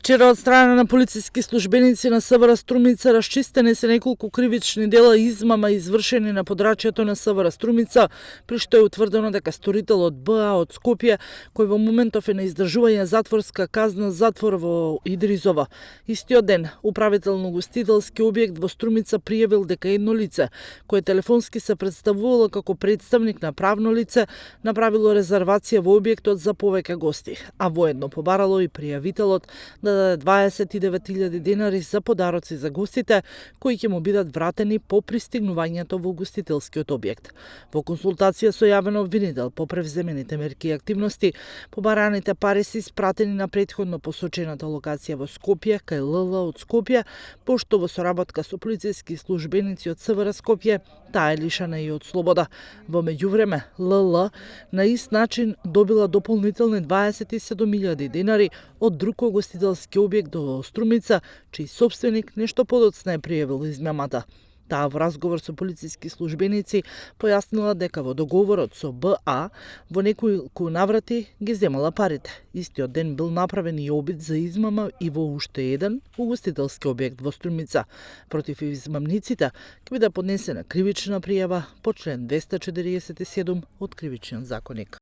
Вчера од страна на полициски службеници на СВР Струмица расчистени се неколку кривични дела измама извршени на подрачјето на СВР Струмица, при што е утврдено дека сторителот БА од Скопје, кој во моментов е на издржување затворска казна затвор во Идризово. Истиот ден, управител на угостителски објект во Струмица пријавил дека едно лице, кое телефонски се представувало како представник на правно лице, направило резервација во објектот за повеќе гости, а воедно побарало и пријавителот да даде 29.000 денари за подароци за гостите, кои ќе му бидат вратени по пристигнувањето во угостителскиот објект. Во консултација со јавен обвинител по превземените мерки и активности, побараните пари се испратени на претходно посочената локација во Скопје, кај ЛЛ од Скопје, пошто во соработка со полициски службеници од СВР Скопје, таа е лишена и од слобода. Во меѓувреме, ЛЛ на ист начин добила дополнителни 27.000 денари од друг угостителски објект до Струмица, чиј собственик нешто подоцна е пријавил измамата. Таа во разговор со полициски службеници појаснила дека во договорот со БА во неколку наврати ги земала парите. Истиот ден бил направен и обид за измама и во уште еден угостителски објект во Струмица. Против измамниците ќе биде поднесена кривична пријава по член 247 од Кривичниот законник.